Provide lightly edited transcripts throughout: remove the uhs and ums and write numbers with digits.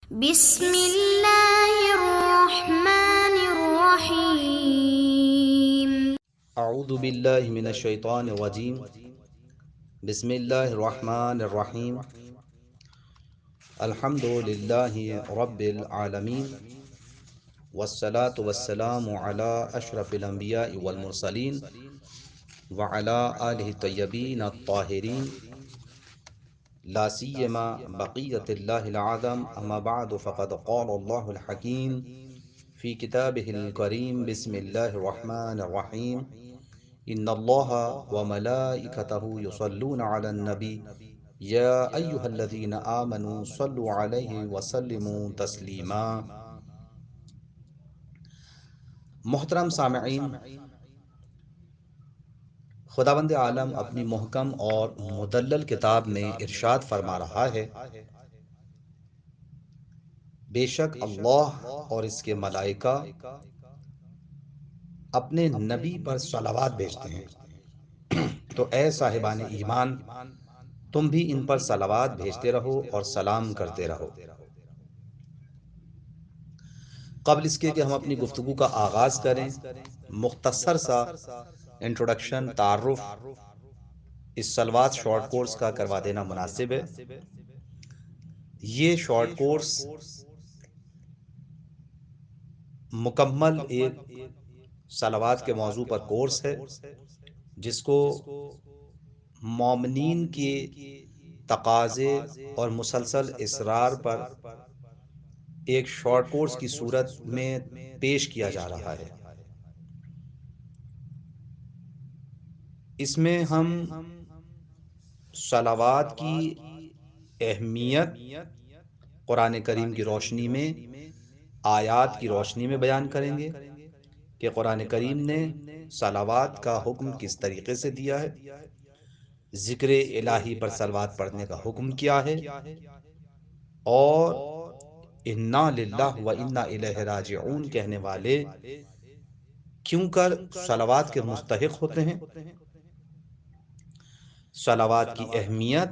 بسم اللہ الرحمن الرحیم. اعوذ باللہ من الشیطان الرجیم. بسم اللہ الرحمن الرحیم. الحمد للہ رب العالمین، والصلاة والسلام علی اشرف الانبیاء والمرسلین وعلی آلہ الطیبین الطاہرین، لا سیما بقیت اللہ العظم. اما بعد فقد قال اللہ الحکیم فی کتابہ الکریم. بسم اللہ الرحمن الرحیم. ان اللہ وملائکتہ یصلون علی النبی یا ایہا الذین آمنوا صلوا علیہ وسلموا تسلیما. محترم سامعین، خداوند عالم اپنی محکم اور مدلل کتاب میں ارشاد فرما رہا ہے، بے شک اللہ اور اس کے ملائکہ اپنے نبی پر صلوات بھیجتے ہیں، تو اے صاحبان ایمان، تم بھی ان پر صلوات بھیجتے رہو اور سلام کرتے رہو. قبل اس کے کہ ہم اپنی گفتگو کا آغاز کریں، مختصر سا انٹروڈکشن، تعارف اس صلوات شارٹ کورس کا کروا دینا مناسب ہے. یہ شارٹ کورس مکمل ایک صلوات کے موضوع پر کورس ہے، جس کو مومنین کے تقاضے اور مسلسل اصرار پر ایک شارٹ کورس کی صورت میں پیش کیا جا رہا ہے. اس میں ہم صلوات کی اہمیت قرآن کریم کی روشنی میں، آیات کی روشنی میں بیان کریں گے کہ قرآن کریم نے صلوات کا حکم کس طریقے سے دیا ہے، ذکر الہی پر صلوات پڑھنے کا حکم کیا ہے، اور انا للہ و انا الیہ راجعون کہنے والے کیوں کر صلوات کے مستحق ہوتے ہیں. صلوات کی اہمیت،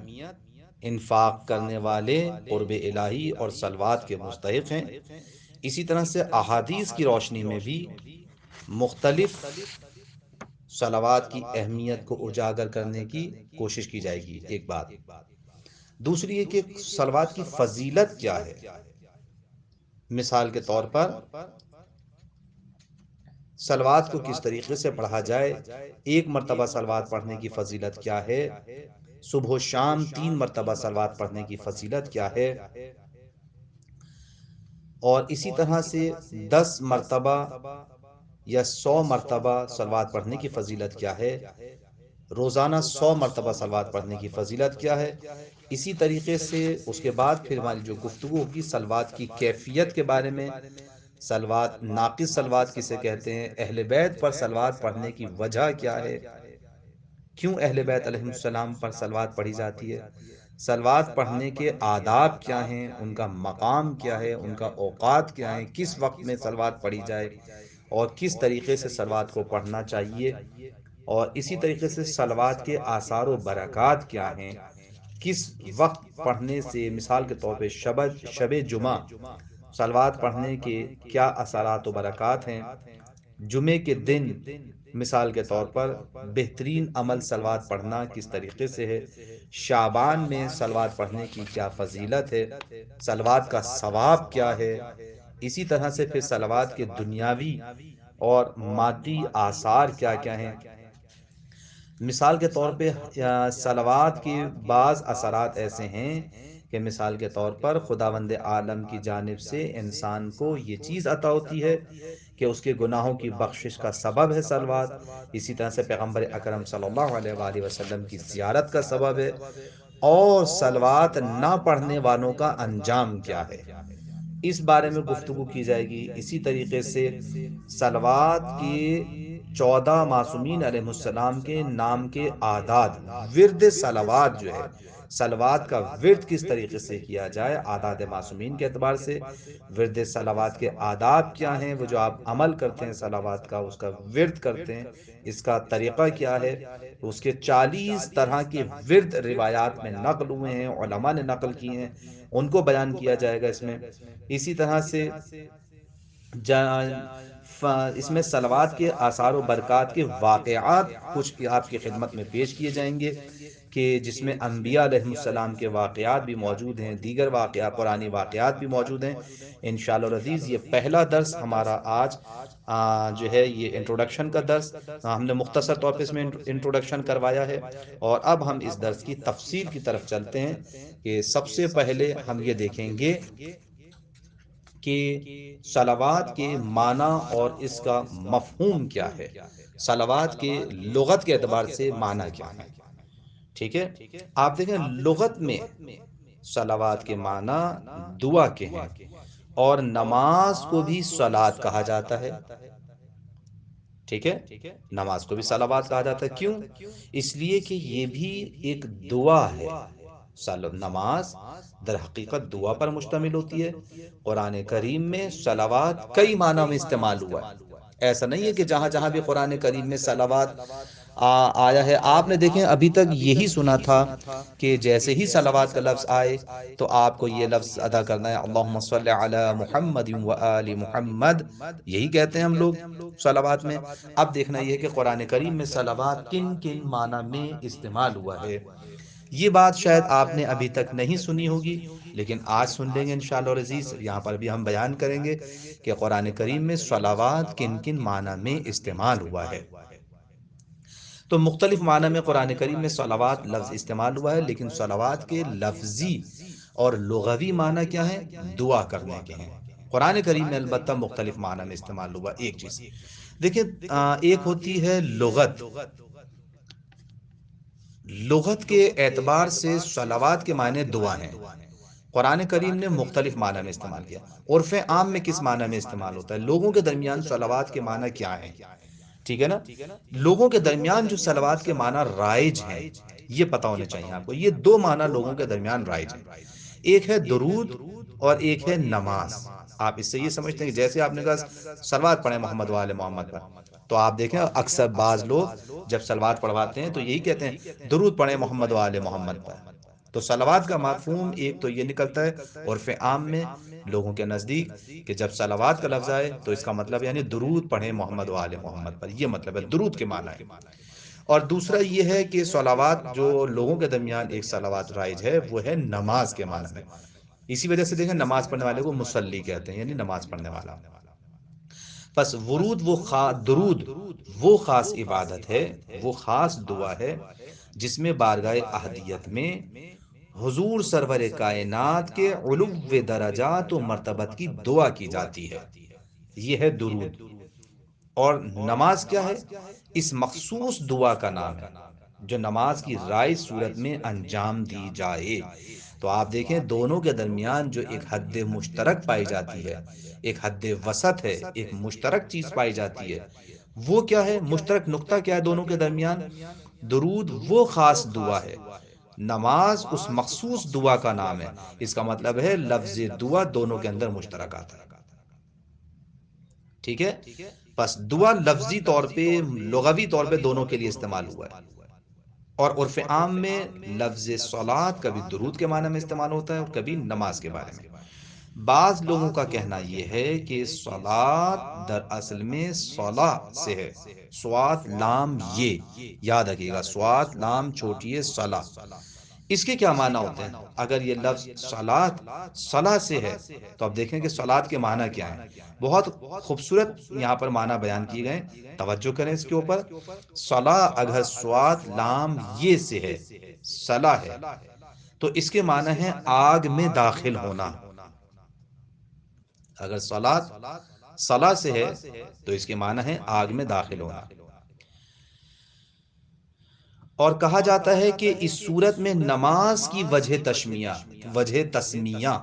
انفاق کرنے والے قرب الہی اور صلوات کے مستحق ہیں. اسی طرح سے احادیث کی روشنی میں بھی مختلف صلوات کی اہمیت کو اجاگر کرنے کی کوشش کی جائے گی. ایک بات. دوسری یہ کہ صلوات کی فضیلت کیا ہے. مثال کے طور پر صلوات کو کس طریقے سے پڑھا جائے، ایک مرتبہ صلوات پڑھنے کی فضیلت کیا ہے، صبح و شام 3 مرتبہ صلوات پڑھنے کی فضیلت کیا ہے، اور اسی طرح سے 10 مرتبہ یا 100 مرتبہ صلوات پڑھنے کی فضیلت کیا ہے، روزانہ 100 مرتبہ صلوات پڑھنے کی فضیلت کیا ہے. اسی طریقے سے اس کے بعد پھر ہماری جو گفتگو ہوگی صلوات کی کیفیت کے بارے میں، صلوات، ناقص صلوات کسے کہتے ہیں، اہل بیت پر صلوات پڑھنے کی وجہ کیا ہے، کیوں اہل بیت علیہ السلام پر صلوات پڑھی جاتی ہے، صلوات پڑھنے کے آداب کیا ہیں، ان کا مقام کیا ہے، ان کا اوقات کیا ہیں، کس وقت میں صلوات پڑھی جائے اور کس طریقے سے صلوات کو پڑھنا چاہیے، اور اسی طریقے سے صلوات کے آثار و برکات کیا ہیں، کس وقت پڑھنے سے، مثال کے طور پہ شب جمعہ صلوات پڑھنے کے کیا اثرات و برکات ہیں، جمعے کے دن مثال کے طور پر بہترین عمل صلوات پڑھنا کس طریقے سے ہے، شعبان میں صلوات پڑھنے کی کیا فضیلت ہے، صلوات کا ثواب کیا ہے، اسی طرح سے پھر صلوات کے دنیاوی اور مادی آثار کیا کیا ہیں. مثال کے طور پہ صلوات کے بعض اثرات ایسے ہیں کہ مثال کے طور پر خداوند عالم کی جانب سے انسان کو یہ چیز عطا ہوتی ہے کہ اس کے گناہوں کی بخشش کا سبب ہے صلوات. اسی طرح سے پیغمبر اکرم صلی اللہ علیہ وآلہ وسلم کی زیارت کا سبب ہے. اور صلوات نہ پڑھنے والوں کا انجام کیا ہے، اس بارے میں گفتگو کی جائے گی. اسی طریقے سے صلوات کے 14 معصومین علیہ السلام کے نام کے اعداد، ورد صلوات جو ہے، صلوات کا ورد کس طریقے سے کیا جائے اعداد معصومین کے اعتبار سے، ورد صلوات کے آداب کیا ہیں، وہ جو آپ عمل کرتے ہیں صلوات کا، اس کا ورد کرتے ہیں، اس کا طریقہ کیا ہے، اس کے 40 طرح کے ورد روایات میں نقل ہوئے ہیں، علماء نے نقل کیے ہیں، ان کو بیان کیا جائے گا اس میں۔ اسی طرح سے اس میں صلوات کے آثار و برکات کے واقعات کچھ آپ کی خدمت میں پیش کیے جائیں گے، کہ جس میں انبیاء علیہ السلام کے واقعات بھی موجود ہیں، دیگر واقعات قرآنی واقعات بھی موجود ہیں انشاءاللہ العزیز۔ یہ پہلا درس ہمارا آج جو ہے یہ انٹروڈکشن کا درس ہم نے مختصر طور پہ اس میں انٹروڈکشن کروایا ہے، اور اب ہم اس درس کی تفصیل کی طرف چلتے ہیں کہ سب سے پہلے ہم یہ دیکھیں گے کہ صلوات کے معنی اور اس کا مفہوم کیا ہے، صلوات کے لغت کے اعتبار سے معنی کیا ہے۔ ٹھیک ہے، آپ دیکھیں لغت میں صلوات کے معنی دعا کے ہیں، اور نماز کو بھی صلوات کہا جاتا ہے۔ ٹھیک ہے، نماز کو بھی صلوات کہا جاتا ہے، کیوں؟ اس لیے کہ یہ بھی ایک دعا ہے۔ نماز در حقیقت دعا پر مشتمل ہوتی ہے۔ قرآن کریم میں صلوات کئی معنوں میں استعمال ہوا ہے، ایسا نہیں ہے کہ جہاں جہاں بھی قرآن کریم میں صلوات آیا ہے، آپ نے دیکھیں ابھی تک یہی سنا تھا کہ جیسے ہی صلوات کا لفظ آئے تو آپ کو یہ لفظ ادا کرنا ہے، اللہم صلی علی محمد و آل محمد، یہی کہتے ہیں ہم لوگ صلوات میں۔ اب دیکھنا یہ ہے کہ قرآن کریم میں صلوات کن کن معنی میں استعمال ہوا ہے۔ یہ بات شاید آپ نے ابھی تک نہیں سنی ہوگی، لیکن آج سن لیں گے انشاءاللہ العزیز۔ یہاں پر بھی ہم بیان کریں گے کہ قرآن کریم میں صلوات کن کن معنی میں استعمال ہوا ہے۔ تو مختلف معنی میں قرآن کریم میں صلوات لفظ استعمال ہوا ہے، لیکن صلوات کے لفظی اور لغوی معنی کیا ہیں؟ دعا کرنے کے ہیں۔ قرآن کریم میں البتہ مختلف معنی میں استعمال ہوا ایک چیز۔ دیکھیں ایک ہوتی ہے لغت، لغت کے اعتبار سے صلوات کے معنی دعا ہیں۔ قرآن کریم نے مختلف معنی میں استعمال کیا۔ عرف عام میں کس معنی میں استعمال ہوتا ہے؟ لوگوں کے درمیان صلوات کے معنی کیا ہیں؟ ٹھیک ہے نا، لوگوں کے درمیان جو صلوات کے معنی رائج ہیں یہ پتہ ہونے چاہیے آپ کو۔ یہ دو معنی لوگوں کے درمیان رائج ہیں، ایک ہے درود اور ایک ہے نماز۔ آپ اس سے یہ سمجھتے ہیں کہ جیسے آپ نے کہا صلوات پڑھیں محمد و آل محمد پر، تو آپ دیکھیں اکثر بعض لوگ جب صلوات پڑھواتے ہیں تو یہی کہتے ہیں درود پڑھیں محمد و آل محمد پر۔ تو صلوات کا مفہوم ایک تو یہ نکلتا ہے عرف عام میں لوگوں کے نزدیک کہ جب صلوات کا لفظ آئے تو اس کا مطلب یعنی درود پڑھیں محمد و آل محمد پر، یہ مطلب ہے درود کے معنی ہے۔ اور دوسرا یہ ہے کہ صلوات جو لوگوں کے درمیان ایک صلوات رائج ہے وہ ہے نماز کے معنی میں۔ اسی وجہ سے دیکھیں نماز پڑھنے والے کو مصلی کہتے ہیں، یعنی نماز پڑھنے والا۔ پس ورود درود وہ خاص عبادت ہے، وہ خاص دعا ہے جس میں بارگاہ احدیت میں حضور سرور کائنات کے علو درجات و مرتبت کی دعا کی جاتی ہے، یہ ہے درود۔ اور نماز کیا ہے؟ اس مخصوص دعا کا نام ہے جو نماز کی رائج صورت میں انجام دی جائے۔ تو آپ دیکھیں دونوں کے درمیان جو ایک حد مشترک پائی جاتی ہے، ایک حد وسط ہے، ایک مشترک چیز پائی جاتی ہے، وہ کیا ہے؟ مشترک نقطہ کیا ہے دونوں کے درمیان؟ درود وہ خاص دعا ہے، نماز اس مخصوص دعا کا نام ہے۔ اس کا مطلب ہے لفظ دعا دونوں کے اندر مشترک آتا ہے۔ ٹھیک ہے، پس دعا لفظی طور پہ لغوی طور پہ دونوں کے لیے استعمال ہوا ہے، اور عرف عام میں لفظ صلاۃ کبھی درود کے معنی میں استعمال ہوتا ہے اور کبھی نماز کے بارے میں۔ بعض لوگوں کا کہنا یہ ہے کہ صلاۃ در اصل میں صلاح سے ہے، صاد لام یہ، یاد رکھیے گا صاد لام چھوٹی ہے صلاح۔ اس کے کیا معنی ہوتے ہیں؟ اگر یہ لفظ صلاۃ صلاح سے ہے تو اب دیکھیں کہ صلاۃ کے معنی کیا ہیں۔ بہت خوبصورت یہاں پر معنی بیان کیے گئے، توجہ کریں اس کے اوپر۔ صلاح اگر صاد لام یہ سے ہے، صلاح ہے، تو اس کے معنی ہے آگ میں داخل ہونا۔ اگر صلاۃ صلاح سے ہے تو اس کے معنی ہے آگ میں داخل ہونا۔ اور کہا جاتا ہے کہ اس صورت میں نماز کی وجہ تسمیہ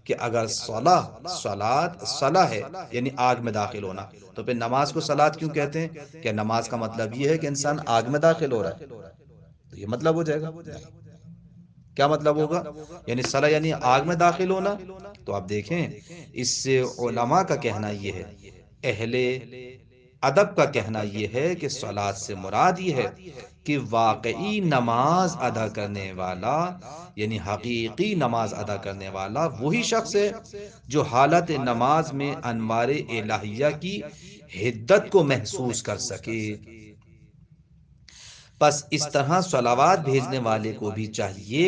کہ اگر صلاۃ ہے یعنی آگ میں داخل ہونا، تو پھر نماز کو صلاۃ کیوں کہتے ہیں؟ کہ نماز کا مطلب یہ ہے کہ انسان آگ میں داخل ہو رہا ہے، تو یہ مطلب ہو جائے گا؟ نہیں۔ کیا مطلب ہوگا؟ یعنی صلا یعنی آگ میں داخل ہونا. تو آپ دیکھیں اس سے علماء کا کہنا یہ ہے، اہل ادب کا کہنا یہ ہے کہ صلاۃ سے مراد یہ ہے کہ واقعی نماز ادا کرنے والا، یعنی حقیقی نماز ادا کرنے والا وہی شخص ہے جو حالت نماز میں انوار الہیہ کی حدت کو محسوس کر سکے. پس اس طرح صلوات بھیجنے والے کو بھی چاہیے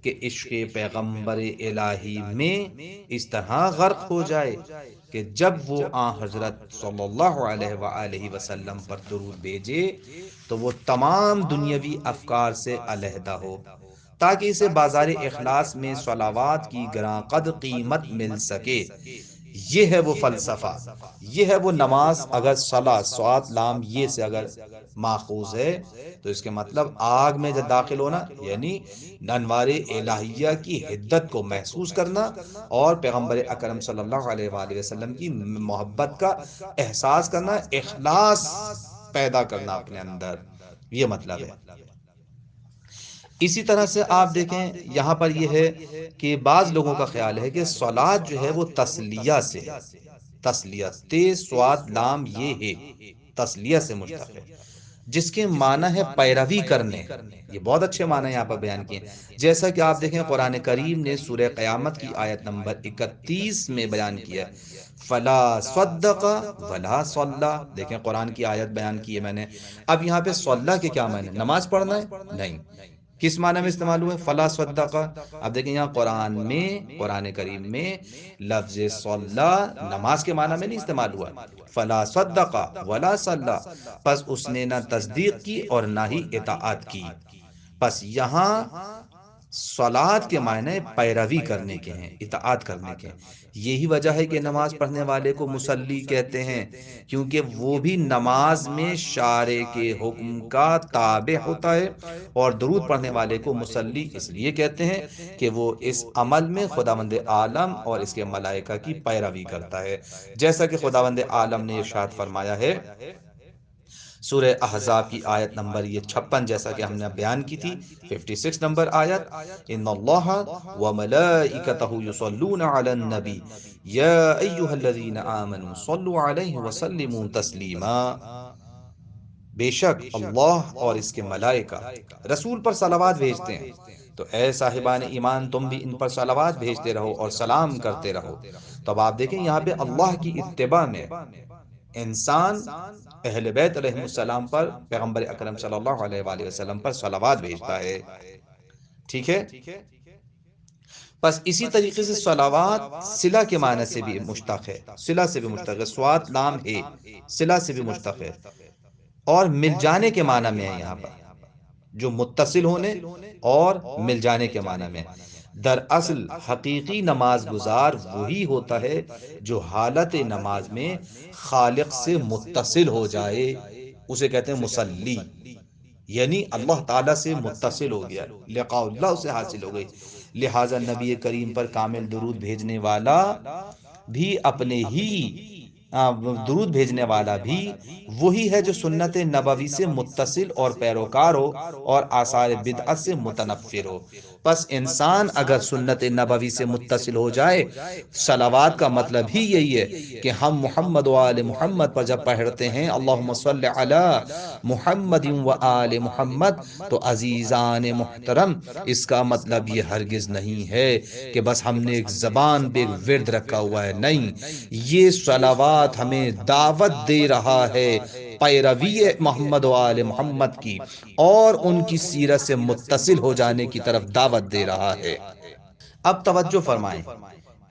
کہ عشق پیغمبر الہی میں اس طرح غرق ہو جائے کہ جب وہ حضرت صلی اللہ علیہ وآلہ وسلم پر درود بھیجے تو وہ تمام دنیاوی افکار سے علیحدہ ہو، تاکہ اسے بازار اخلاص میں صلوات کی گراں قدر قیمت مل سکے. یہ ہے وہ فلسفہ، یہ ہے وہ نماز. اگر صلا صاد لام یہ سے اگر ماخوذ ہے تو اس کے مطلب آگ میں جب داخل ہونا یعنی انوار الہیہ کی حدت کو محسوس کرنا اور پیغمبر اکرم صلی اللہ علیہ وآلہ وسلم کی محبت کا احساس کرنا، اخلاص پیدا کرنا اپنے اندر، یہ مطلب ہے. اسی طرح سے آپ دیکھیں یہاں پر یہ ہے کہ بعض لوگوں کا خیال ہے کہ صلات جو ہے وہ تسلیہ سے ہے. تسلیہ تیز سواد لام یہ ہے، تسلیہ سے مشتق ہے، جس کے معنی ہے پیروی کرنے. یہ بہت اچھے معنی یہاں پر بیان کیے، جیسا کہ آپ دیکھیں قرآن کریم نے سورہ قیامت کی آیت نمبر 31 میں بیان کیا فلا صدق ولا صلی. دیکھیں قرآن کی آیت بیان کی ہے میں نے. اب یہاں پہ صلی کے کیا معنی؟ نماز پڑھنا ہے؟ نہیں. کس معنی میں استعمال ہوا ہے؟ فلا صدق. اب دیکھیں یہاں قرآن کریم میں لفظ صلی نماز کے معنی میں نہیں استعمال ہوا، فلا صدق ولا صلی، پس اس نے نہ تصدیق کی اور نہ ہی اطاعت کی. پس یہاں صلات کے معنی پیروی کرنے کے ہیں، اطاعت کرنے کے ہیں. یہی وجہ ہے کہ نماز پڑھنے والے کو مصلی کہتے ہیں، کیونکہ وہ بھی نماز میں شارع کے حکم کا تابع ہوتا ہے. اور درود پڑھنے والے کو مصلی اس لیے کہتے ہیں کہ وہ اس عمل میں خداوند عالم اور اس کے ملائکہ کی پیروی کرتا ہے، جیسا کہ خداوند عالم نے ارشاد فرمایا ہے سورہ احزاب کی آیت نمبر یہ 56، جیسا کہ ہم نے بیان کی تھی 56 نمبر آیت، ان اللہ وملائکتہ یصلون علی النبی یا ایہا الذین آمنوا صلوا علیہ وسلموا تسلیما. بے شک اللہ اور اس کے ملائکہ رسول پر صلوات بھیجتے ہیں، تو اے صاحبان ایمان تم بھی ان پر صلوات بھیجتے رہو اور سلام کرتے رہو. تو اب آپ دیکھیں یہاں پہ اللہ کی اتباع میں انسان اہل بیت علیہ السلام پر پیغمبر اکرم صلی اللہ علیہ وآلہ وسلم پر صلوات بھیجتا ہے. ٹھیک ہے؟ پس اسی طریقے سے صلوات صلہ کے معنی سے بھی مشتق ہے، صلہ سے بھی مشتق ہے، سوات لام ہے، صلہ سے بھی مشتق ہے، اور مل جانے کے معنی میں ہے یہاں پر، جو متصل ہونے اور مل جانے کے معنی میں. دراصل حقیقی نماز گزار وہی ہوتا ہے جو حالت نماز میں خالق سے متصل ہو جائے، اسے کہتے ہیں مصلی. یعنی اللہ تعالیٰ سے متصل ہو گیا، لقاء اللہ اسے حاصل ہو گئی. لہٰذا نبی کریم پر کامل درود بھیجنے والا بھی اپنے ہی درود بھیجنے والا بھی وہی ہے جو سنت نبوی سے متصل اور پیروکار ہو اور آثار بدعت سے متنفر ہو. پس انسان اگر سنت نبوی سے متصل ہو جائے، صلوات کا مطلب ہی یہی ہے کہ ہم محمد و آل محمد پر جب پڑھتے ہیں اللہم صلی علی محمد و آل محمد، تو عزیزان محترم اس کا مطلب یہ ہرگز نہیں ہے کہ بس ہم نے ایک زبان پہ ایک ورد رکھا ہوا ہے. نہیں، یہ صلوات ہمیں دعوت دے رہا ہے پیروی محمد و آل محمد کی اور ان کی سیرت سے متصل ہو جانے کی طرف دعوت دے رہا ہے. اب توجہ فرمائیں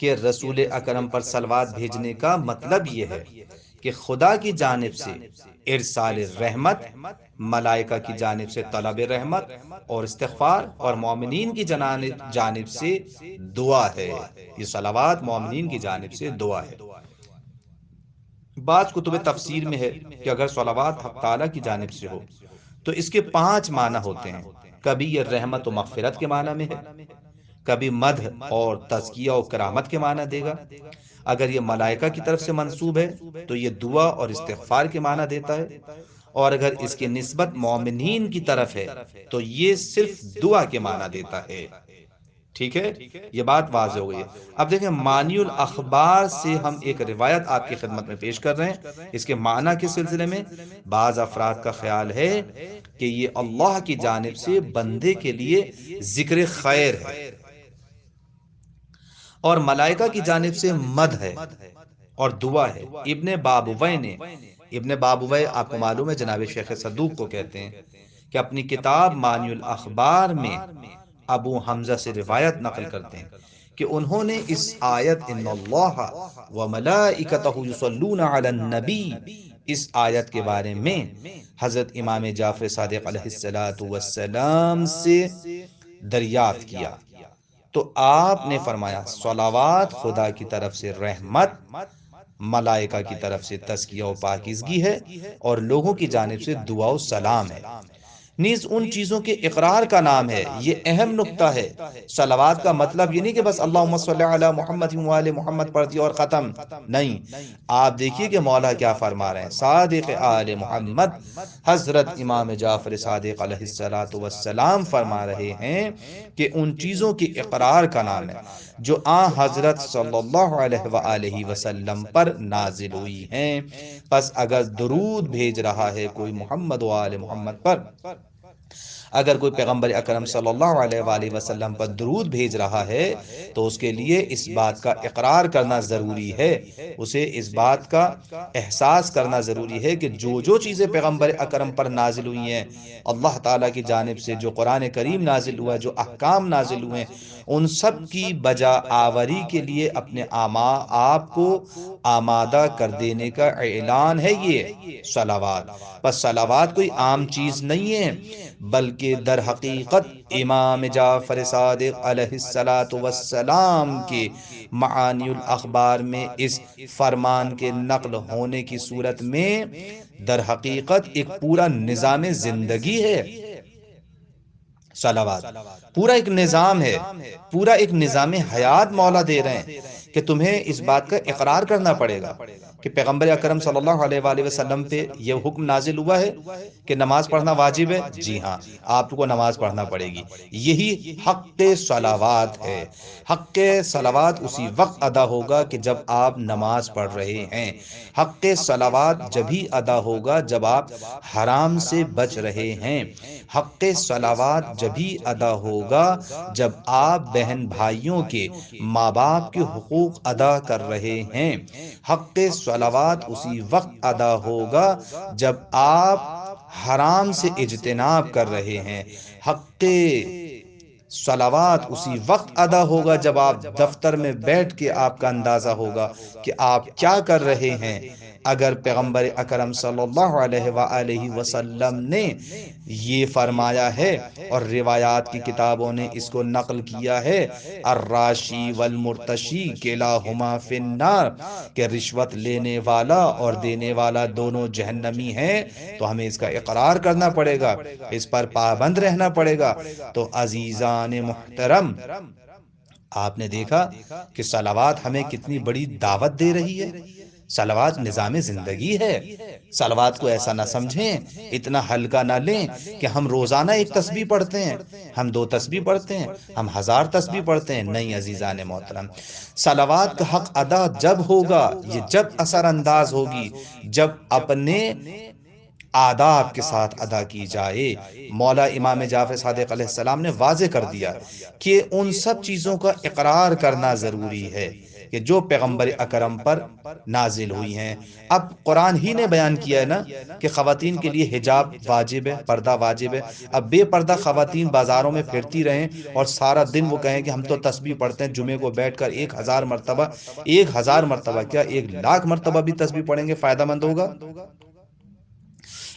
کہ رسول اکرم پر صلوات بھیجنے کا مطلب یہ ہے کہ خدا کی جانب سے ارسال رحمت، ملائکہ کی جانب سے طلب رحمت اور استغفار، اور مومنین کی جانب سے دعا ہے. یہ صلوات مومنین کی جانب سے دعا ہے. بعض کتب تفسیر میں ہے کہ اگر صلوات حق تعالیٰ کی جانب سے ہو تو اس کے 5 معنی ہوتے ہیں. کبھی یہ رحمت و مغفرت کے معنی میں ہے، کبھی مدح اور تزکیہ و کرامت کے معنی دے گا. اگر یہ ملائکہ کی طرف سے منسوب ہے تو یہ دعا اور استغفار کے معنی دیتا ہے، اور اگر اس کی نسبت مومنین کی طرف ہے تو یہ صرف دعا کے معنی دیتا ہے۔ ٹھیک ہے، یہ بات واضح ہو گئی ہے۔ اب دیکھیں مانی الاخبار سے ہم ایک روایت آپ کی خدمت میں پیش کر رہے ہیں۔ اس کے معنی کے سلسلے میں بعض افراد کا خیال ہے کہ یہ اللہ کی جانب سے بندے کے لیے ذکر خیر ہے، اور ملائکہ کی جانب سے مدح ہے اور دعا ہے۔ ابن بابوی آپ کو معلوم ہے جناب شیخ صدوق کو کہتے ہیں کہ اپنی کتاب مانی الاخبار میں ابو حمزہ سے روایت نقل کرتے ہیں کہ انہوں نے اس آیت ان اللہ وملائکتہ یصلون علی النبی، اس آیت کے بارے میں حضرت امام جعفر صادق علیہ السلام سے دریافت کیا تو آپ نے فرمایا صلوات خدا کی طرف سے رحمت، ملائکہ کی طرف سے تزکیہ و پاکیزگی ہے، اور لوگوں کی جانب سے دعا و سلام ہے۔ نیز ان چیزوں کے اقرار کا نام ہے۔ یہ اہم نکتہ ہے۔ صلوات کا مطلب یہ نہیں کہ بس اللہم صلی علی محمد وآل محمد پڑھ دیا اور ختم، نہیں۔ آپ دیکھیے کہ مولا کیا فرما رہے ہیں۔ صادق آل محمد حضرت امام جعفر صادق علیہ السلام فرما رہے ہیں کہ ان چیزوں کے اقرار کا نام ہے جو آن حضرت صلی اللہ علیہ وآلہ وسلم پر نازل ہوئی ہیں۔ پس اگر درود بھیج رہا ہے کوئی محمد و آل محمد پر، اگر کوئی پیغمبر اکرم صلی اللہ علیہ وآلہ وسلم پر درود بھیج رہا ہے تو اس کے لیے اس بات کا اقرار کرنا ضروری ہے، اسے اس بات کا احساس کرنا ضروری ہے کہ جو چیزیں پیغمبر اکرم پر نازل ہوئی ہیں، اللہ تعالیٰ کی جانب سے جو قرآن کریم نازل ہوا ہے، جو احکام نازل ہوئے ہیں، ان سب کی بجا آوری کے لیے اپنے آپ کو آمادہ کر دینے کا اعلان ہے یہ صلوات۔ بس صلوات کوئی عام چیز نہیں ہے، بلکہ در حقیقت امام جعفر صادق علیہ السلام کے معانی الاخبار میں اس فرمان کے نقل ہونے کی صورت میں در حقیقت ایک پورا نظام زندگی ہے۔ صلوات پورا ایک نظام ہے، پورا ایک نظام حیات مولا دے رہے ہیں کہ تمہیں اس بات کا اقرار کرنا پڑے گا کہ پیغمبر اکرم صلی اللہ علیہ وآلہ وسلم پہ یہ حکم نازل ہوا ہے کہ نماز پڑھنا واجب ہے، جی ہاں آپ کو نماز پڑھنا پڑے گی۔ یہی حق صلوات ہے۔ حق صلوات اسی وقت ادا ہوگا کہ جب آپ نماز پڑھ رہے ہیں۔ حق صلوات جبھی ادا ہوگا جب آپ حرام سے بچ رہے ہیں۔ حق صلوات جبھی ادا ہوگا جب آپ بہن بھائیوں کے، ماں باپ کے حقوق ادا کر رہے ہیں۔ حق صلوات اسی وقت ادا ہوگا جب آپ حرام سے اجتناب کر رہے ہیں۔ حق صلوات اسی وقت ادا ہوگا جب آپ دفتر میں بیٹھ کے آپ کا اندازہ ہوگا کہ آپ کیا کر رہے ہیں۔ اگر پیغمبر اکرم صلی اللہ علیہ وآلہ وسلم نے یہ فرمایا ہے اور روایات کی کتابوں نے اس کو نقل کیا ہے، الراشی والمرتشی کلاہما فی النار، کہ رشوت لینے والا اور دینے والا دونوں جہنمی ہیں، تو ہمیں اس کا اقرار کرنا پڑے گا، اس پر پابند رہنا پڑے گا۔ تو عزیزان محترم، آپ نے دیکھا کہ صلوات ہمیں کتنی بڑی دعوت دے رہی ہے۔ صلوات نظام زندگی ہے۔ صلوات کو ایسا نہ سمجھیں، اتنا ہلکا نہ لیں کہ ہم روزانہ ایک تسبیح پڑھتے ہیں، ہم 2 تسبیح پڑھتے ہیں، ہم 1000 تسبیح پڑھتے ہیں، نہیں عزیزان محترم۔ صلوات کا حق ادا جب ہوگا، یہ جب اثر انداز ہوگی، جب اپنے آداب کے ساتھ ادا کی جائے۔ مولا امام جعفر صادق علیہ السلام نے واضح کر دیا کہ ان سب چیزوں کا اقرار کرنا ضروری ہے کہ جو پیغمبر اکرم پر نازل ہوئی ہیں۔ اب قرآن ہی نے بیان کیا ہے نا کہ خواتین کے لیے حجاب واجب ہے، پردہ واجب ہے۔ اب بے پردہ خواتین بازاروں میں پھرتی رہیں اور سارا دن وہ کہیں کہ ہم تو تسبیح پڑھتے ہیں، جمعے کو بیٹھ کر 1000 مرتبہ، 1000 مرتبہ کیا 1,00,000 مرتبہ بھی تسبیح پڑھیں گے، فائدہ مند ہوگا؟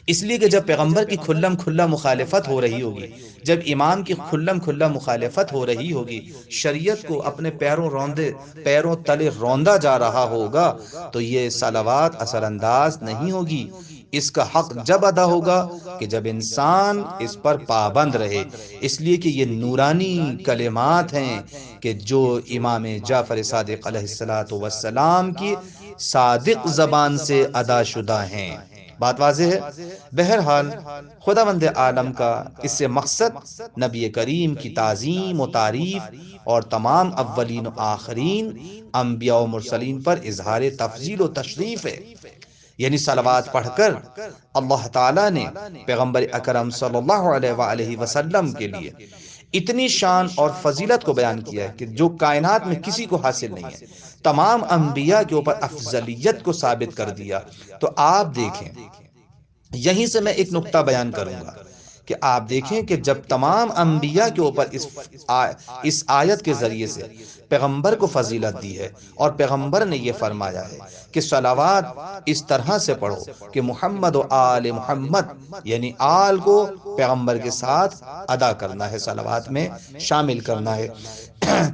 اس لیے کہ جب پیغمبر کی کھلم کھلا مخالفت ہو رہی ہوگی، جب امام کی کھلم کھلا مخالفت ہو رہی ہوگی، شریعت کو اپنے پیروں تلے روندا جا رہا ہوگا، تو یہ صلوات اثر انداز نہیں ہوگی۔ اس کا حق جب ادا ہوگا کہ جب انسان اس پر پابند رہے۔ اس لیے کہ یہ نورانی کلمات ہیں کہ جو امام جعفر صادق علیہ السلام کی صادق زبان سے ادا شدہ ہیں۔ بات واضح ہے؟ بہرحال خداوند عالم کا اس سے مقصد نبی کریم کی تعظیم و تعریف اور تمام اولین و آخرین انبیاء و مرسلین پر اظہار تفضیل و تشریف ہے. یعنی صلوات پڑھ کر اللہ تعالیٰ نے پیغمبر اکرم صلی اللہ علیہ وآلہ وسلم کے لیے اتنی شان اور فضیلت کو بیان کیا ہے کہ جو کائنات میں کسی کو حاصل نہیں ہے. تمام انبیاء کے اوپر افضلیت کو ثابت کر دیا. تو آپ دیکھیں، یہیں سے میں ایک نقطہ بیان کروں گا کہ آپ دیکھیں کہ جب تمام انبیاء کے اوپر اس آیت کے ذریعے سے پیغمبر کو فضیلت دی ہے، اور پیغمبر نے یہ فرمایا ہے کہ صلوات اس طرح سے پڑھو کہ محمد و آل محمد، یعنی آل کو پیغمبر کے ساتھ ادا کرنا ہے، صلوات میں شامل کرنا ہے.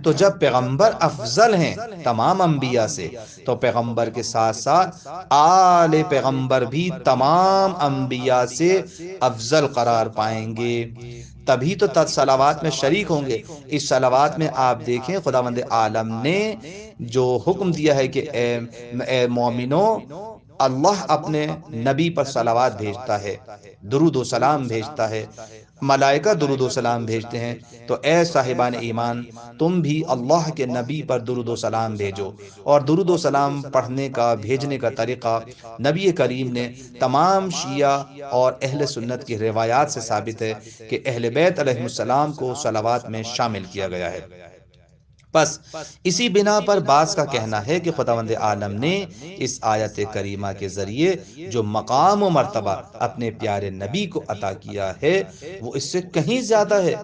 تو جب پیغمبر افضل ہیں تمام انبیاء سے، تو پیغمبر کے ساتھ ساتھ آل پیغمبر بھی تمام انبیاء سے افضل قرار پائیں گے، تبھی تو صلوات میں شریک ہوں گے. اس صلوات میں آپ دیکھیں خداوند عالم نے جو حکم دیا ہے کہ اے مومنو، اللہ اپنے نبی پر صلوات بھیجتا ہے، درود و سلام بھیجتا ہے، ملائکہ درود و سلام بھیجتے ہیں. تو اے صاحبان ایمان، تم بھی اللہ کے نبی پر درود و سلام بھیجو. اور درود و سلام پڑھنے کا، بھیجنے کا طریقہ نبی کریم نے تمام شیعہ اور اہل سنت کی روایات سے ثابت ہے کہ اہل بیت علیہ السلام کو صلوات میں شامل کیا گیا ہے. بس اسی بنا پر بعض کا کہنا ہے کہ خداوند عالم نے اس آیت کریمہ کے ذریعے جو مقام و مرتبہ اپنے پیارے نبی کو عطا کیا ہے وہ اس سے کہیں زیادہ ہے،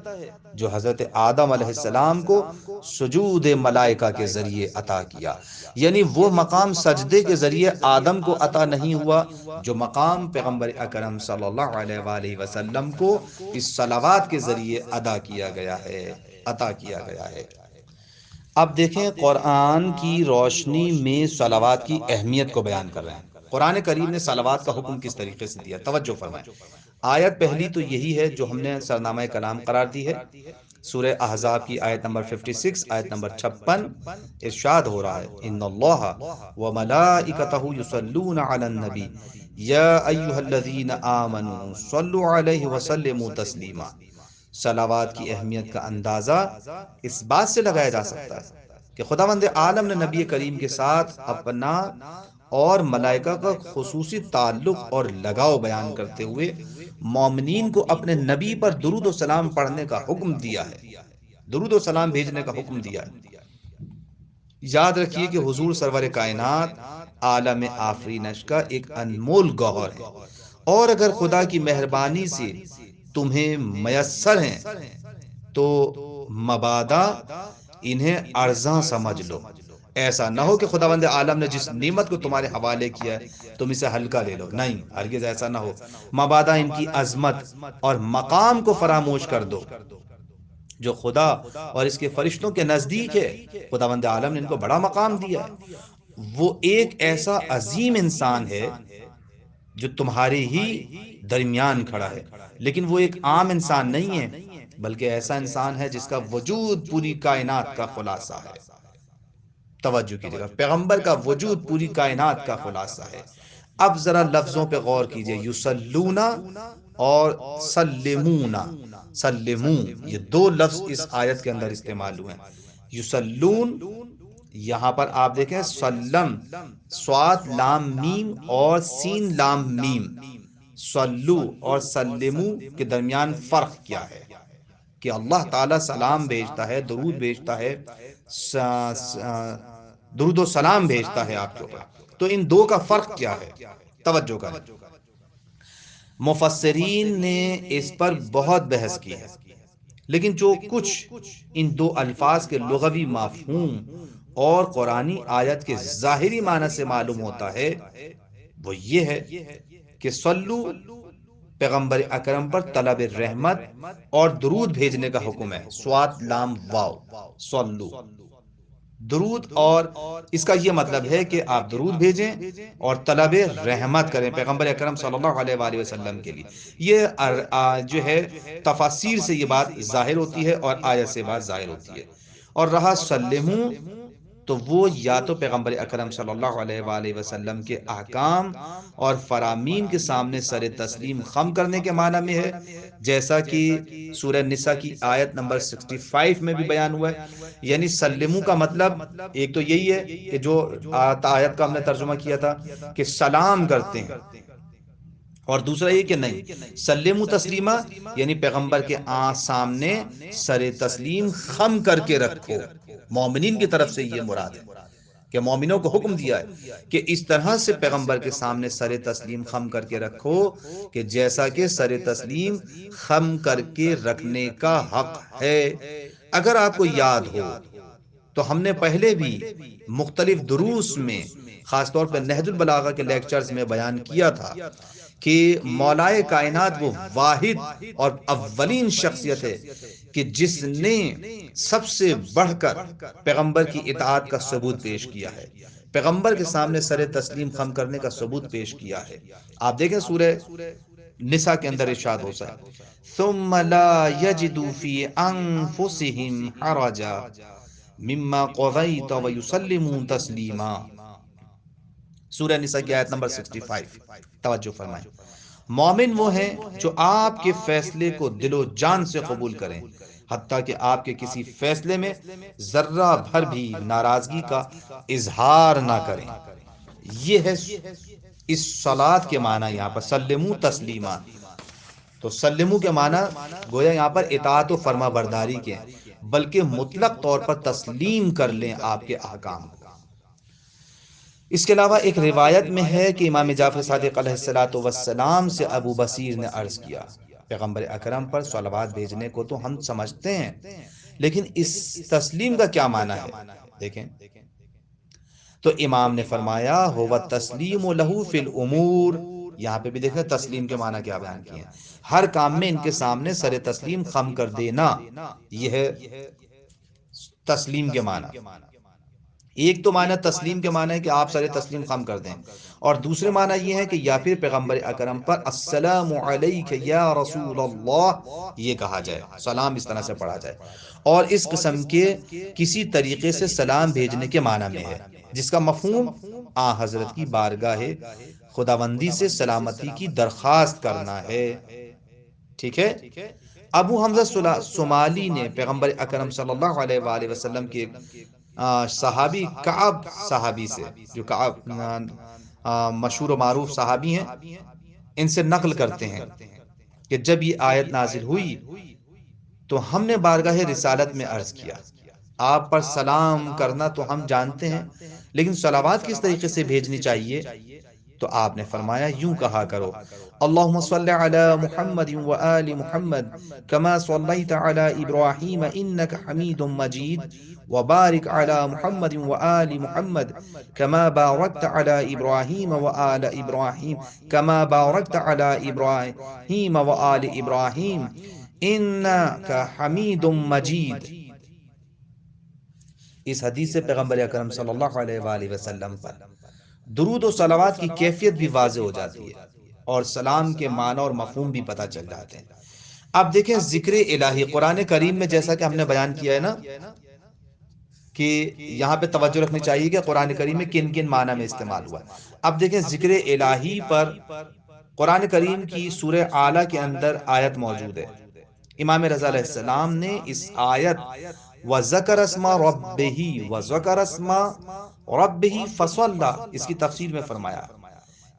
جو حضرت آدم علیہ السلام کو سجود ملائکہ کے ذریعے عطا کیا. یعنی وہ مقام سجدے کے ذریعے آدم کو عطا نہیں ہوا جو مقام پیغمبر اکرم صلی اللہ علیہ وآلہ وسلم کو اس صلوات کے ذریعے عطا کیا گیا ہے. اب دیکھیں قرآن کی روشنی میں صلوات کی اہمیت کو بیان کر رہے ہیں. قرآن کریم نے صلوات کا حکم کس طریقے سے دیا، توجہ فرمائیں. آیت پہلی تو یہی ہے جو ہم نے سرنامہ کلام قرار دی ہے. سورہ احزاب کی آیت نمبر 56، آیت نمبر 56 ارشاد ہو رہا ہے، ان اللہ وملائکتہ یصلون علی النبی یا ایھا الذین آمنوا صلوا علیہ وسلموا تسلیما. صلوات کی اہمیت کا اندازہ اس بات سے لگایا جا سکتا ہے کہ خداوند عالم نے نبی کریم کے ساتھ اپنا اور ملائکہ کا خصوصی تعلق اور لگاؤ بیان کرتے ہوئے مومنین کو اپنے نبی پر درود و سلام پڑھنے کا حکم دیا ہے، درود و سلام بھیجنے کا حکم دیا ہے. یاد رکھیے کہ حضور سرور کائنات عالم آفرینش کا ایک انمول گوہر ہے، اور اگر خدا کی مہربانی سے تمہیں میسر ہیں تو مبادا انہیں ارزاں سمجھ لو. ایسا نہ ہو کہ خداوند عالم نے جس نعمت کو تمہارے حوالے کیا ہے تم اسے ہلکا لے لو. نہیں، ہرگز ایسا نہ ہو. مبادا ان کی عظمت اور مقام کو فراموش کر دو جو خدا اور اس کے فرشتوں کے نزدیک ہے. خداوند عالم نے ان کو بڑا مقام دیا ہے. وہ ایک ایسا عظیم انسان ہے جو تمہارے ہی درمیان کھڑا ہے، لیکن وہ ایک عام انسان نہیں ہے بلکہ ایسا انسان ہے جس کا وجود پوری کائنات کا خلاصہ ہے. توجہ کیجیے گا، پیغمبر کا وجود پوری کائنات کا خلاصہ ہے. اب ذرا لفظوں پہ غور کیجیے، یصلونا اور سلمونا، سلمون، یہ دو لفظ اس آیت کے اندر استعمال ہوئے ہیں. یصلون، یہاں پر آپ دیکھیں سلم، صاد لام میم اور سین لام میم، صلو اور سلمو کے درمیان فرق کیا ہے کہ اللہ تعالیٰ سلام بھیجتا ہے، درود بھیجتا ہے، درود و سلام بھیجتا ہے آپ کے اوپر. تو ان دو کا فرق کیا ہے؟ توجہ کریں. مفسرین نے اس پر بہت بحث کی ہے، لیکن جو کچھ ان دو الفاظ کے لغوی مفہوم اور قرآنی آیت کے ظاہری معنی سے معلوم ہوتا ہے وہ یہ ہے کہ صلو پیغمبر اکرم پر طلب رحمت اور درود بھیجنے کا حکم ہے، صاد لام واو، صلو، درود. اور اس کا یہ مطلب ہے کہ آپ درود بھیجیں اور طلب رحمت کریں پیغمبر اکرم صلی اللہ علیہ وآلہ وسلم کے لیے. یہ جو ہے تفاسیر سے یہ بات ظاہر ہوتی ہے اور آیت سے بات ظاہر ہوتی ہے. اور رہا سلمو، تو وہ یا تو پیغمبر اکرم صلی اللہ علیہ وآلہ وسلم کے احکام اور فرامین کے سامنے سر تسلیم خم کرنے کے معنی میں ہے، جیسا کہ سورہ نساء کی آیت نمبر 65 میں بھی بیان ہوا ہے. یعنی سلمو کا مطلب ایک تو یہی ہے کہ جو آیت کا ہم نے ترجمہ کیا تھا کہ سلام کرتے ہیں، اور دوسرا یہ کہ نہیں سلمو تسلیمہ یعنی پیغمبر کے سامنے سر تسلیم خم کر کے رکھو. مومنین کی طرف سے یہ مراد ہے کہ مومنوں کو حکم دیا ہے کہ اس طرح سے پیغمبر کے سامنے سر تسلیم خم کر کے رکھو کہ جیسا کہ سر تسلیم خم کر کے رکھنے کا حق ہے. اگر آپ کو یاد ہو تو ہم نے پہلے بھی مختلف دروس میں، خاص طور پر نہج البلاغہ کے لیکچرز میں بیان کیا تھا کہ مولائے کائنات وہ واحد اور اولین شخصیت ہے کہ جس نے سب سے بڑھ کر پیغمبر کی اطاعت کا ثبوت پیش کیا ہے، پیغمبر کے سامنے سر تسلیم خم کرنے کا ثبوت پیش کیا ہے. آپ دیکھیں سورہ نساء کے اندر ارشاد ہوتا ہے ثم لا يجدوا في انفسهم حرجا مما قضيت ويسلموا تسلیما. سورہ نساء کی آیت نمبر 65. توجہ فرمائیں. مومن وہ ہیں جو آپ کے فیصلے کو دل و جان سے قبول کریں، حتیٰ کہ آپ کے کسی فیصلے میں ذرہ بھر بھی ناراضگی کا اظہار نہ کریں. یہ ہے اس صلاۃ کے معنی یہاں پر سلمو تسلیما. تو سلمو کے معنی گویا یہاں پر اطاعت و فرما برداری کے ہیں، بلکہ مطلق طور پر تسلیم کر لیں آپ کے احکام کو. اس کے علاوہ ایک روایت میں ہے کہ امام جعفر صادق علیہ الصلوۃ والسلام سے ابو بصیر نے عرض کیا، پیغمبر اکرم پر صلوات بھیجنے کو تو ہم سمجھتے ہیں، لیکن اس تسلیم کا کیا معنی ہے؟ دیکھیں تو امام نے فرمایا هو التسلیم له فی الامور. یہاں پہ بھی دیکھیں تسلیم کے معنی کیا بیان کیے ہیں، ہر کام میں ان کے سامنے سر تسلیم خم کر دینا. یہ ہے تسلیم کے معنی. ایک تو معنی تسلیم کے معنی ہے کہ آپ سر تسلیم خم کر دیں، اور دوسرے معنی یہ ہے کہ یا پھر پیغمبر اکرم پر السلام علیک یا رسول اللہ یہ کہا جائے، سلام اس طرح سے پڑھا جائے، اور اس قسم کے کسی طریقے سے سلام بھیجنے کے معنی میں ہے، جس کا مفہوم حضرت کی بارگاہ خداوندی سے سلامتی کی درخواست کرنا ہے. ٹھیک ہے. ابو حمزہ صومالی نے پیغمبر اکرم صلی اللہ علیہ وآلہ وسلم کے صحابی کعب صحابی سے، جو کعب مشہور و معروف صحابی ہیں، ان سے نقل کرتے ہیں کہ جب یہ آیت نازل ہوئی تو ہم نے بارگاہ رسالت میں عرض کیا، آپ پر سلام کرنا تو ہم جانتے ہیں، لیکن صلوات کس طریقے سے بھیجنی چاہیے؟ تو آپ نے فرمایا یوں کہا کرو اللہم صلی علی محمد و آل محمد کما صلیت علی ابراہیم انک حمید مجید وبارک علی محمد و آل محمد کما بارکت علی ابراہیم و آل ابراہیم کما بارکت علی ابراہیم و آل ابراہیم انک حمید مجید. اس حدیث سے پیغمبر اکرم صلی اللہ علیہ وآلہ وسلم پر درود و صلوات کی کیفیت بھی واضح ہو جاتی ہے، اور سلام کے معنی اور مفہوم بھی پتہ چل جاتے ہیں. اب دیکھیں ذکر الہی قرآن کریم میں جیسا کہ ہم نے بیان کیا ہے نا کہ یہاں پہ توجہ رکھنی چاہیے کہ قرآن کریم میں کن کن معنی میں استعمال ہوا. اب دیکھیں ذکر الہی پر قرآن کریم کی سورہ اعلیٰ کے اندر آیت موجود ہے. امام رضا علیہ السلام نے اس آیت وَذَكَرَ اسْمَ رَبِّهِ وَذَكَرَ اسْمَ رَبِّهِ فَصَلَّى اس کی تفسیر میں فرمایا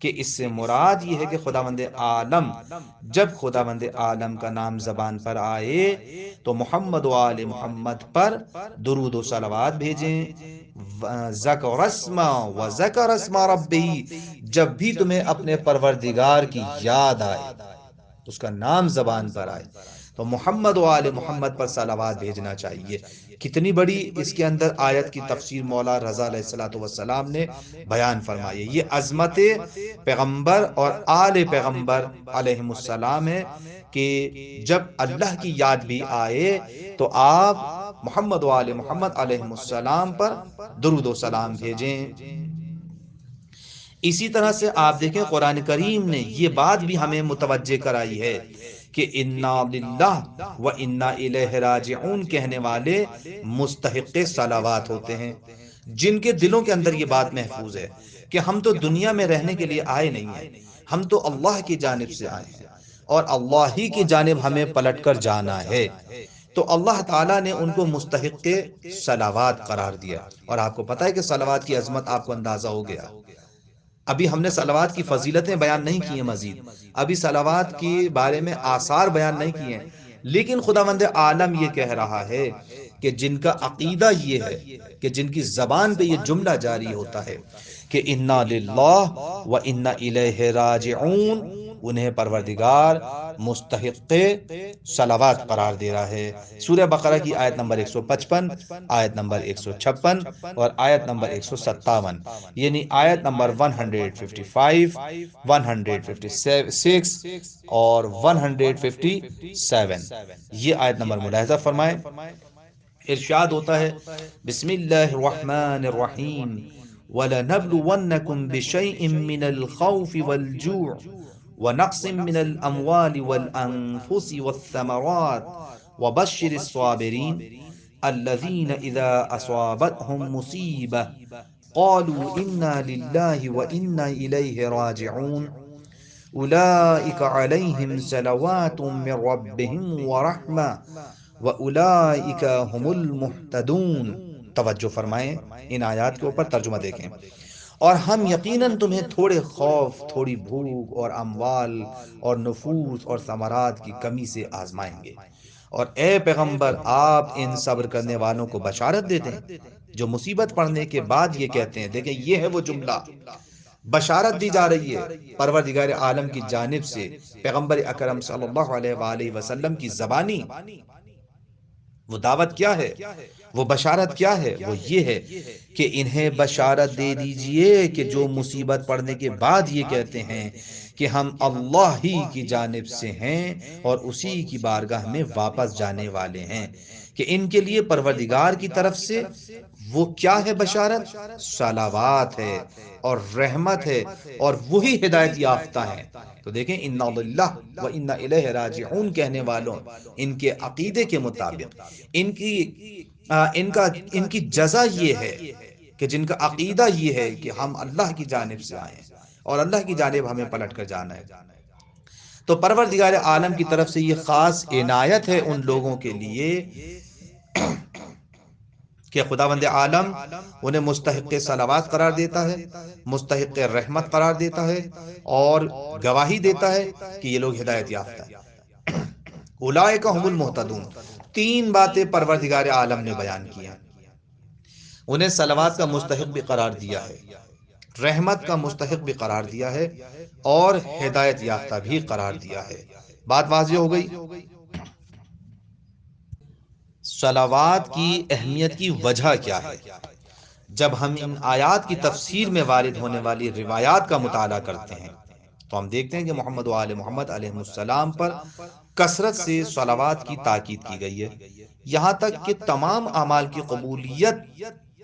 کہ اس سے مراد یہ ہے کہ خداوند عالم، جب خداوند عالم کا نام زبان پر آئے تو محمد و آل محمد پر درود و صلوات بھیجیں. ذکر اسم و ذکر اسم ربی، جب بھی تمہیں اپنے پروردگار کی یاد آئے، اس کا نام زبان پر آئے تو محمد و آل محمد پر صلوات بھیجنا چاہیے. کتنی بڑی اس کے اندر آیت کی تفسیر مولا رضا علیہ السلام نے بیان فرمائی. یہ عظمت پیغمبر اور آل پیغمبر علیہم السلام ہے کہ جب اللہ کی یاد بھی آئے تو آپ محمد و آل محمد علیہم السلام پر درود و سلام بھیجیں. اسی طرح سے آپ دیکھیں قرآن کریم نے یہ بات بھی ہمیں متوجہ کرائی ہے کہ انا للہ و انا الیہ راجعون کہنے والے مستحق صلوات ہوتے ہیں. جن کے دلوں کے اندر یہ بات محفوظ ہے کہ ہم تو دنیا میں رہنے کے لیے آئے نہیں ہیں، ہم تو اللہ کی جانب سے آئے ہیں اور اللہ ہی کی جانب ہمیں پلٹ کر جانا ہے، تو اللہ تعالیٰ نے ان کو مستحق صلوات قرار دیا۔ اور آپ کو پتہ ہے کہ صلوات کی عظمت آپ کو اندازہ ہو گیا۔ ابھی ہم نے صلوات کی فضیلتیں بیان نہیں کی ہیں، مزید ابھی صلوات کے بارے میں آثار بیان نہیں کیے ہیں، لیکن خداوند عالم یہ کہہ رہا ہے کہ جن کا عقیدہ یہ ہے، کہ جن کی زبان پہ یہ جملہ جاری ہوتا ہے کہ انا للہ و انا الیہ راجعون، انہیں پروردگار مستحق صلوات قرار دے رہا ہے۔ سورہ بقرہ کی آیت نمبر 155، آیت نمبر 156 اور آیت نمبر 157، یعنی آیت نمبر 155، 156 اور 157، یہ آیت نمبر ملاحظہ فرمائیں۔ ارشاد ہوتا ہے بسم اللہ الرحمن الرحیم وَلَنَبْلُوَنَّكُمْ بِشَيْءٍ مِّنَ الْخَوْفِ وَالْجُوعِ وَنَقْصٍ مِّنَ الْأَمْوَالِ وَالْأَنفُسِ وَالثَّمَرَاتِ وَبَشِّرِ الصَّابِرِينَ الَّذِينَ إِذَا أَصَابَتْهُمْ مُصِيبَةٌ قَالُوا إِنَّا لِلَّهِ وَإِنَّا إِلَيْهِ رَاجِعُونَ أُولَئِكَ عَلَيْهِمْ صَلَوَاتٌ مِّن رَّبِّهِمْ وَرَحْمَةٌ وَأُولَئِكَ هُمُ الْمُهْتَدُونَ۔ توجہ فرمائیں، ان آیات کے اوپر ترجمہ دیکھیں۔ اور ہم یقیناً تمہیں تھوڑے خوف، تھوڑی بھوک اور اموال اور نفوس اور ثمرات کی کمی سے آزمائیں گے، اور اے پیغمبر آپ ان صبر کرنے والوں کو بشارت دے دیں جو مصیبت پڑنے کے بعد یہ کہتے ہیں۔ دیکھیں یہ ہے وہ جملہ، بشارت دی جا رہی ہے پروردگار عالم کی جانب سے پیغمبر اکرم صلی اللہ علیہ وآلہ وسلم کی زبانی۔ وہ دعوت کیا ہے، وہ بشارت کیا ہے؟ وہ یہ ہے کہ انہیں بشارت دے دیجئے کہ جو مصیبت پڑنے کے بعد یہ کہتے ہیں کہ ہم اللہ ہی کی جانب سے ہیں اور اسی کی بارگاہ میں واپس جانے والے ہیں، کہ ان کے لیے پروردگار کی طرف سے وہ کیا ہے بشارت؟ صلوات ہے اور رحمت ہے، اور وہی ہدایت یافتہ ہیں۔ تو دیکھیں انا للہ و انا الیہ راجعون کہنے والوں، ان کے عقیدے کے مطابق ان کی جزا یہ ہے کہ جن کا عقیدہ یہ ہے کہ ہم اللہ کی جانب سے آئے ہیں اور اللہ کی جانب ہمیں پلٹ کر جانا ہے، تو پروردگار عالم کی طرف سے یہ خاص عنایت ہے ان لوگوں کے لیے کہ خداوند عالم انہیں مستحق صلوات قرار دیتا ہے، مستحق رحمت قرار دیتا ہے، اور گواہی دیتا ہے کہ یہ لوگ ہدایت یافتہ ہیں۔ اولئک هم المہتدون، تین باتیں پروردگار عالم نے بیان کی ہیں۔ انہیں صلوات کا مستحق بھی قرار دیا ہے، رحمت کا مستحق بھی قرار دیا ہے، اور ہدایت یافتہ بھی قرار دیا ہے۔ بات واضح ہو گئی؟ صلوات کی اہمیت کی وجہ کیا ہے؟ جب ہم ان آیات کی تفسیر میں وارد ہونے والی روایات کا مطالعہ کرتے ہیں تو ہم دیکھتے ہیں کہ محمد و آل محمد علیہ السلام پر کثرت سے صلوات کی تاکید کی گئی ہے، یہاں تک کہ تمام اعمال کی قبولیت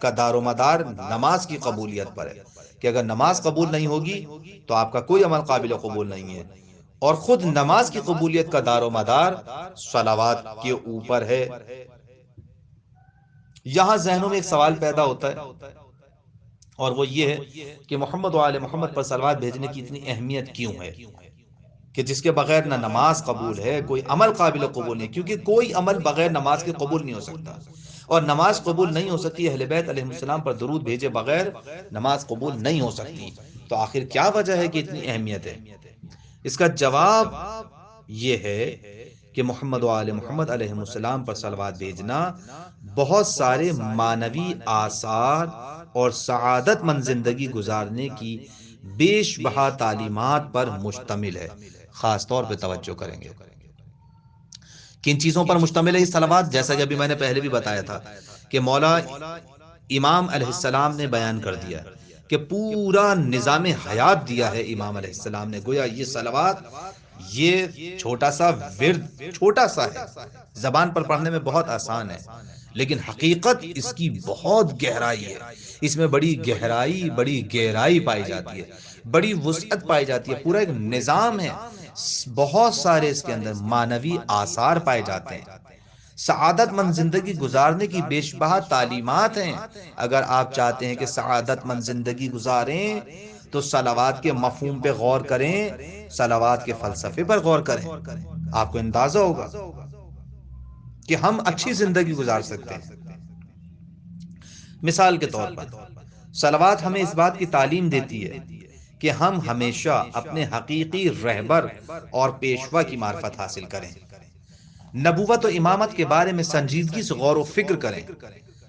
کا دار و مدار نماز کی قبولیت پر ہے، کہ اگر نماز قبول نہیں ہوگی تو آپ کا کوئی عمل قابل قبول نہیں ہے، اور خود نماز کی قبولیت کا دار و مدار صلوات کے اوپر ہے۔ یہاں ذہنوں میں ایک سوال پیدا ہوتا ہے، اور وہ یہ ہے کہ محمد و آل محمد پر صلوات بھیجنے کی اتنی اہمیت کیوں ہے کہ جس کے بغیر نہ نماز قبول ہے، کوئی عمل قابل قبول نہیں، کیونکہ کوئی عمل بغیر نماز کے قبول نہیں ہو سکتا، اور نماز قبول نہیں ہو سکتی، اہل بیت علیہ السلام پر درود بھیجے بغیر نماز قبول نہیں ہو سکتی، تو آخر کیا وجہ ہے کہ اتنی اہمیت ہے؟ اس کا جواب یہ ہے کہ محمد و آل محمد علیہ السلام پر صلوات بھیجنا بہت سارے معنوی آثار اور سعادت مند زندگی گزارنے کی بیش بہا تعلیمات پر مشتمل ہے۔ خاص طور پہ توجہ کریں گے کن چیزوں پر مشتمل ہے یہ صلوات؟ جیسا کہ ابھی میں نے پہلے بھی بتایا تھا کہ مولا امام علیہ السلام نے بیان کر دیا کہ پورا نظام حیات دیا ہے امام علیہ السلام نے، گویا یہ صلوات یہ چھوٹا سا ورد، چھوٹا سا ہے، زبان پر پڑھنے میں بہت آسان ہے، لیکن حقیقت اس کی بہت گہرائی ہے، اس میں بڑی گہرائی، بڑی گہرائی پائی جاتی ہے، بڑی وسعت پائی جاتی ہے، پورا ایک نظام ہے، بہت سارے اس کے اندر معنوی آثار پائے جاتے ہیں۔ سعادت مند زندگی گزارنے کی بے شبہ تعلیمات ہیں۔ اگر آپ چاہتے ہیں کہ سعادت مند زندگی گزاریں تو صلوات کے مفہوم پہ غور کریں، صلوات کے فلسفے پر غور کریں، آپ کو اندازہ ہوگا کہ ہم اچھی زندگی گزار سکتے ہیں۔ مثال کے طور پر صلوات ہمیں اس بات کی تعلیم دیتی ہے کہ ہم ہمیشہ اپنے حقیقی رہبر اور پیشوا کی معرفت حاصل کریں، نبوت و امامت کے بارے میں سنجیدگی سے غور و فکر کریں،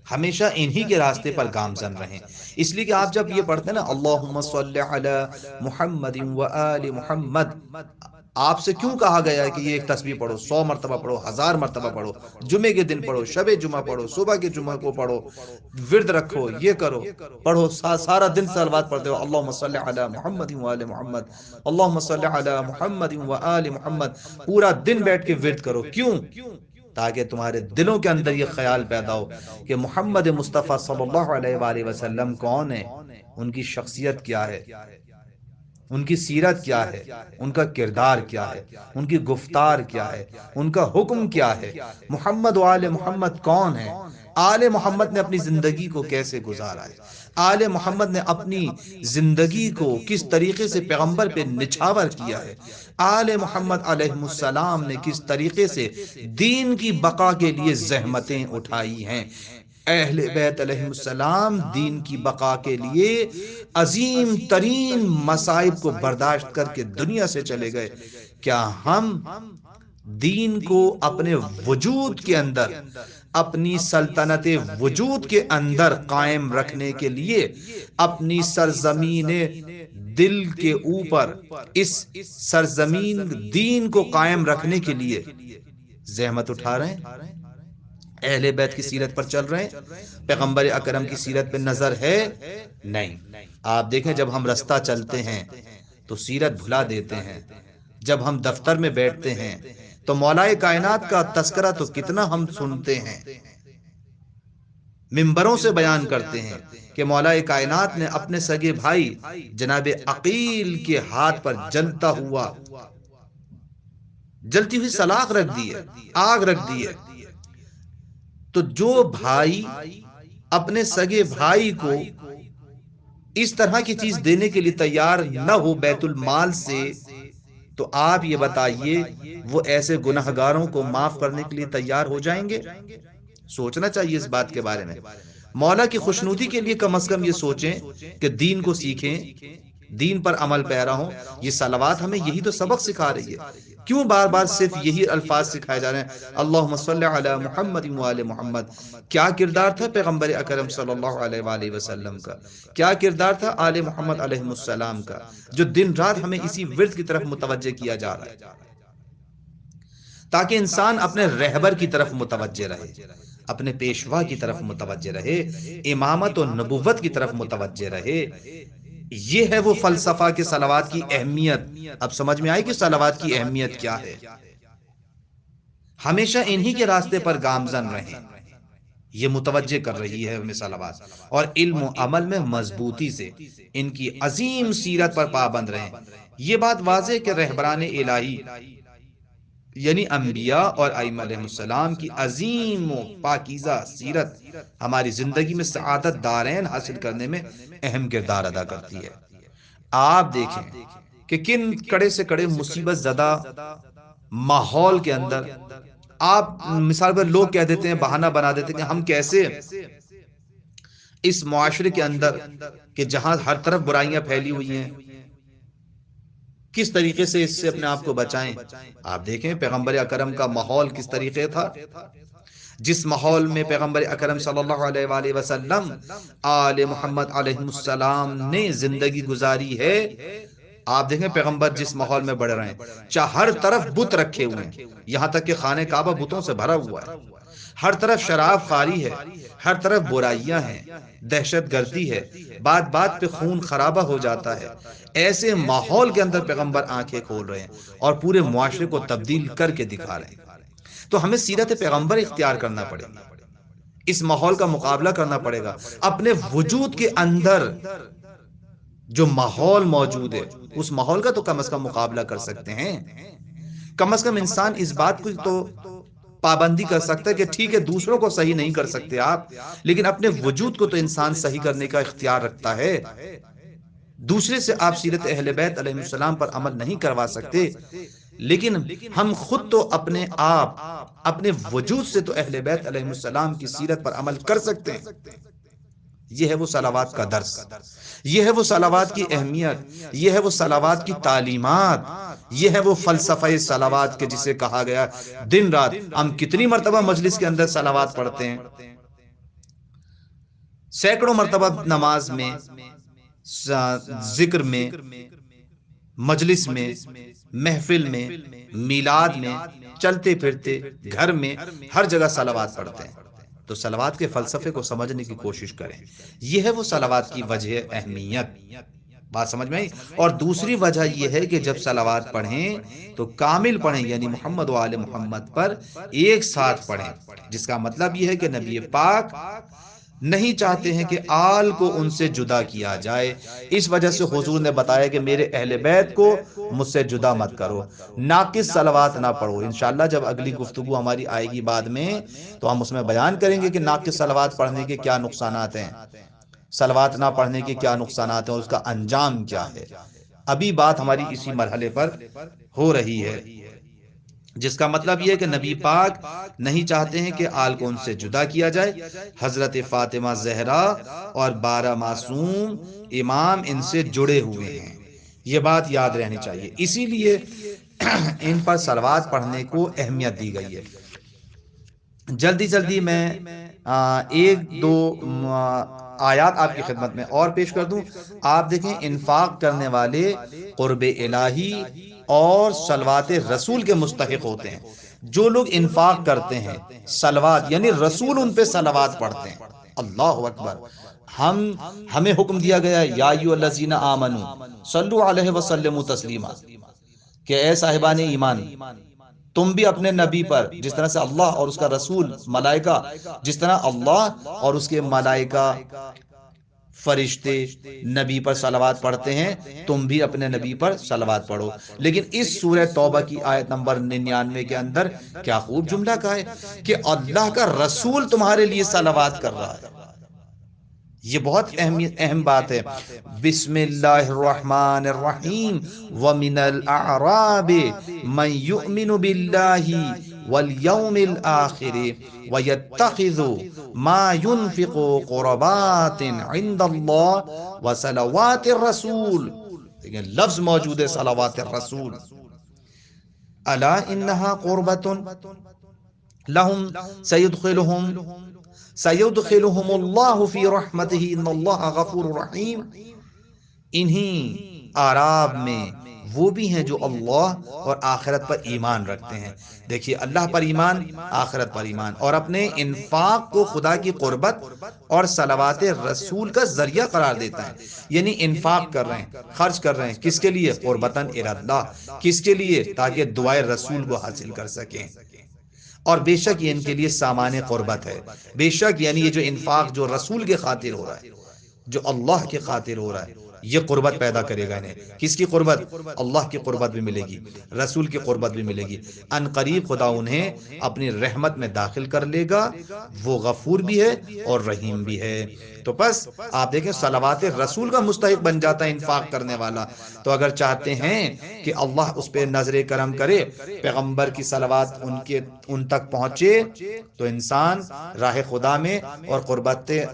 ہمیشہ انہی کے راستے پر گامزن رہیں۔ اس لیے کہ آپ جب یہ پڑھتے ہیں نا اللہم صلی علی محمد و آل محمد، آپ سے کیوں کہا گیا ہے کہ یہ ایک تسبیح پڑھو، 100 مرتبہ پڑھو، 1000 مرتبہ پڑھو، جمعے کے دن پڑھو، شب جمعہ پڑھو، صبح کے جمعہ کو پڑھو، ورد رکھو، یہ کرو، پڑھو، سارا دن صلوات پڑھتے ہو، اللہم صلی علی محمد و آل محمد، اللہم صلی علی محمد و آل محمد، پورا دن بیٹھ کے ورد کرو۔ کیوں؟ تاکہ تمہارے دلوں کے اندر یہ خیال پیدا ہو کہ محمد مصطفیٰ صلی اللہ علیہ وآلہ وسلم کون ہے، ان کی شخصیت کیا ہے، ان کی سیرت کیا ہے، ان کا کردار کیا ہے، ان کی گفتار کیا ہے، ان کا حکم کیا ہے، محمد و آل محمد کون ہے، آل محمد نے اپنی زندگی کو کیسے گزارا ہے، آل محمد نے اپنی زندگی کو کس طریقے سے پیغمبر پہ نچھاور کیا ہے، آل محمد علیہ السلام نے کس طریقے سے دین کی بقا کے لیے زحمتیں اٹھائی ہیں، اہل بیت علیہ السلام دین کی بقا کے لیے عظیم ترین مصائب کو برداشت کر کے دنیا سے چلے گئے۔ کیا ہم دین کو اپنے وجود کے اندر، اپنی سلطنت وجود کے اندر قائم رکھنے کے لیے اپنی سرزمین دل کے اوپر، اس سرزمین دین کو قائم رکھنے کے لیے زحمت اٹھا رہے ہیں، اہل بیت کی سیرت پر چل رہے ہیں، پیغمبر اکرم کی سیرت پہ نظر ہے؟ نہیں۔ آپ دیکھیں جب ہم رستہ چلتے ہیں تو سیرت بھلا دیتے ہیں، جب ہم دفتر میں بیٹھتے ہیں تو مولا کائنات کا تذکرہ تو کتنا ہم سنتے ہیں، منبروں سے بیان کرتے ہیں کہ مولا کائنات نے اپنے سگے بھائی جناب عقیل کے ہاتھ پر جلتی ہوئی سلاخ رکھ دی ہے، آگ رکھ دی ہے۔ تو جو بھائی اپنے سگے بھائی کو اس طرح کی چیز دینے کے لیے تیار نہ ہو بیت المال سے، تو آپ یہ بتائیے وہ ایسے گنہگاروں کو معاف کرنے کے لیے تیار ہو جائیں گے؟ سوچنا چاہیے اس بات کے بارے میں۔ مولا کی خوشنودی کے لیے کم از کم یہ سوچیں کہ دین کو سیکھیں، دین پر عمل پیرا ہوں۔ یہ صلوات ہمیں یہی تو سبق سکھا رہی ہے۔ کیوں بار بار صرف یہی الفاظ سکھائے جا رہے ہیں، اللہم صلی علی محمد و آل محمد؟ کیا کردار تھا پیغمبر اکرم صلی اللہ علیہ وآلہ وسلم کا، کیا کردار تھا آل محمد علیہ السلام کا، جو دن رات ہمیں اسی ورد کی طرف متوجہ کیا جا رہا ہے، تاکہ انسان اپنے رہبر کی طرف متوجہ رہے، اپنے پیشوا کی طرف متوجہ رہے، امامت و نبوت کی طرف متوجہ رہے۔ یہ ہے وہ فلسفہ کہ صلوات کی اہمیت۔ اب سمجھ میں آئی کہ صلوات کی اہمیت کیا ہے۔ ہمیشہ انہی کے راستے پر گامزن رہیں، یہ متوجہ کر رہی ہے ہمیں صلوات، اور علم و عمل میں مضبوطی سے ان کی عظیم سیرت پر پابند رہیں۔ یہ بات واضح کہ رہبران الہی یعنی انبیاء اور ائمہ علیہ السلام کی عظیم و پاکیزہ سیرت ہماری زندگی میں سعادت دارین حاصل کرنے میں اہم کردار ادا کرتی ہے۔ آپ دیکھیں کہ کن کڑے سے کڑے مصیبت زدہ ماحول کے اندر آپ مثال پر لوگ کہہ دیتے ہیں، بہانہ بنا دیتے ہیں کہ ہم کیسے اس معاشرے کے اندر کہ جہاں ہر طرف برائیاں پھیلی ہوئی ہیں، کس طریقے سے اس سے اپنے آپ کو بچائیں۔ آپ دیکھیں پیغمبر اکرم کا ماحول کس طریقے تھا، جس ماحول میں پیغمبر اکرم صلی اللہ علیہ وآلہ وسلم آل محمد علیہ السلام نے زندگی گزاری ہے۔ آپ دیکھیں پیغمبر جس ماحول میں بڑھ رہے ہیں، چاہے ہر طرف بت رکھے ہوئے ہیں، یہاں تک کہ خانہ کعبہ بتوں سے بھرا ہوا ہے، ہر طرف شراب خواری ہے، ہر طرف برائیاں ہیں، دہشت گردی ہے، بات بات پہ خون خرابہ ہو جاتا ہے۔ ایسے ماحول کے اندر پیغمبر آنکھیں کھول رہے ہیں اور پورے معاشرے کو تبدیل کر کے دکھا رہے ہیں۔ تو ہمیں سیرت پیغمبر اختیار کرنا پڑے گا، اس ماحول کا مقابلہ کرنا پڑے گا۔ اپنے وجود کے اندر جو ماحول موجود ہے اس ماحول کا تو کم از کم مقابلہ کر سکتے ہیں۔ کم از کم انسان اس بات کو تو پابندی کر سکتا ہے کہ ٹھیک ہے دوسروں کو صحیح نہیں کر سکتے آپ، لیکن اپنے وجود کو تو انسان صحیح کرنے کا اختیار رکھتا ہے۔ دوسرے سے آپ سیرت اہل بیت علیہ السلام پر عمل نہیں کروا سکتے، لیکن ہم خود تو اپنے آپ اپنے وجود سے تو اہل بیت علیہ السلام کی سیرت پر عمل کر سکتے ہیں۔ یہ ہے وہ صلوات کا درس، یہ ہے وہ صلوات کی اہمیت، یہ ہے وہ صلوات کی تعلیمات، یہ ہے وہ فلسفہ صلوات کے جسے کہا گیا دن رات ہم کتنی مرتبہ مجلس کے اندر صلوات پڑھتے ہیں، سینکڑوں مرتبہ نماز میں، ذکر میں، مجلس میں، محفل میں، میلاد میں، چلتے پھرتے گھر میں، ہر جگہ صلوات پڑھتے ہیں۔ تو صلوات کے فلسفے کو سمجھنے کی کوشش کریں، یہ ہے وہ صلوات کی وجہ اہمیت۔ بات سمجھ میں آئی؟ اور دوسری وجہ یہ ہے کہ جب صلوات پڑھیں تو کامل پڑھیں، یعنی محمد و آل محمد پر ایک ساتھ پڑھیں، جس کا مطلب یہ ہے کہ نبی پاک نہیں چاہتے ہیں کہ آل کو ان سے جدا کیا جائے، اس وجہ سے حضور نے بتایا کہ میرے اہل بیت کو مجھ سے جدا مت کرو، ناقص صلوات نہ پڑھو۔ انشاءاللہ جب اگلی گفتگو ہماری آئے گی بعد میں تو ہم اس میں بیان کریں گے کہ ناقص صلوات پڑھنے کے کیا نقصانات ہیں، صلوات نہ پڑھنے کے کیا نقصانات ہیں اور اس کا انجام کیا ہے۔ ابھی بات ہماری اسی مرحلے پر ہو رہی ہے، جس کا مطلب یہ ہے کہ نبی پاک نہیں چاہتے ہیں کہ آل کو ان سے جدا کیا جائے۔ حضرت فاطمہ زہرا اور 12 معصوم امام ان سے جڑے ہوئے ہیں، یہ بات یاد رہنی چاہیے، اسی لیے ان پر صلوات پڑھنے کو اہمیت دی گئی ہے۔ جلدی جلدی میں ایک دو آیات آپ کی خدمت میں اور پیش کر دوں۔ آپ دیکھیں انفاق کرنے والے قرب الہی اور صلوات رسول کے مستحق ہوتے ہیں۔ جو لوگ انفاق کرتے ہیں، صلوات یعنی رسول ان پہ صلوات پڑھتے ہیں، اللہ اکبر۔ ہمیں حکم دیا گیا ہے یا ایھا الذین آمنوا صلوا علیہ وسلموا تسلیما، کہ اے صاحبان ایمان تم بھی اپنے نبی پر جس طرح سے اللہ اور اس کا رسول ملائکہ، جس طرح اللہ اور اس کے ملائکہ فرشتے نبی پر صلوات پڑھتے ہیں، تم بھی اپنے نبی پر صلوات پڑھو۔ لیکن اس سورہ توبہ کی آیت نمبر 99 کے اندر کیا خوب جملہ کہا ہے کہ اللہ کا رسول تمہارے لیے صلوات کر رہا ہے۔ یہ بہت اہم بات ہے۔ بسم اللہ الرحمن الرحیم وَمِنَ الْأَعْرَابِ مَنْ يُؤْمِنُ بِاللَّهِ وَالْيَوْمِ الْآخِرِ وَيَتَّخِذُ مَا يُنْفِقُ قُرَبَاتٍ عِنْدَ اللَّهِ وَصَلَوَاتِ الرَّسُولِ، لیکن لفظ موجود ہے صلوات الرسول۔ الا انہا قربۃ لہم سیدخلہم اللہ فی رحمتہ ان اللہ غفور رحیم۔ انہی اعراب میں وہ بھی ہیں جو اللہ اور آخرت پر ایمان رکھتے ہیں۔ دیکھیے اللہ پر ایمان، آخرت پر ایمان، اور اپنے انفاق کو خدا کی قربت اور صلوات رسول کا ذریعہ قرار دیتا ہے، یعنی انفاق کر رہے ہیں، خرچ کر رہے ہیں، کس کے لیے؟ قربتاً الی اللہ، کس کے لیے؟ تاکہ دعائے رسول کو حاصل کر سکیں۔ اور بے شک یہ ان کے لیے سامان قربت ہے، بے شک یعنی یہ جو انفاق جو رسول کے خاطر ہو رہا ہے، جو اللہ کے خاطر ہو رہا ہے، یہ قربت پیدا کرے گا انہیں۔ کس کی قربت؟ اللہ کی قربت بھی ملے گی، رسول کی قربت بھی ملے گی۔ ان قریب خدا انہیں اپنی رحمت میں داخل کر لے گا، وہ غفور بھی ہے اور رحیم بھی ہے۔ تو بس آپ دیکھیں صلوات رسول کا مستحق بن جاتا ہے انفاق کرنے والا۔ تو اگر چاہتے ہیں کہ اللہ اس پہ نظر کرم کرے، پیغمبر کی صلوات ان تک پہنچے، تو انسان راہ خدا میں اور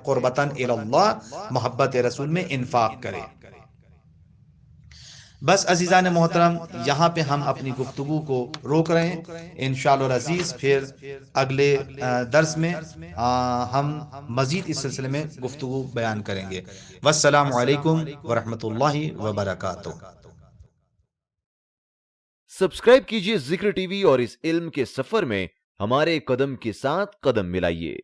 قربتاً الی اللہ، محبت رسول میں انفاق کرے۔ بس عزیزان محترم یہاں پہ ہم اپنی گفتگو کو روک رہے ہیں، انشاءاللہ العزیز پھر اگلے درس میں ہم مزید اس سلسلے میں گفتگو بیان کریں گے۔ والسلام علیکم ورحمۃ اللہ وبرکاتہ۔ سبسکرائب کیجئے ذکر ٹی وی اور اس علم کے سفر میں ہمارے قدم کے ساتھ قدم ملائیے۔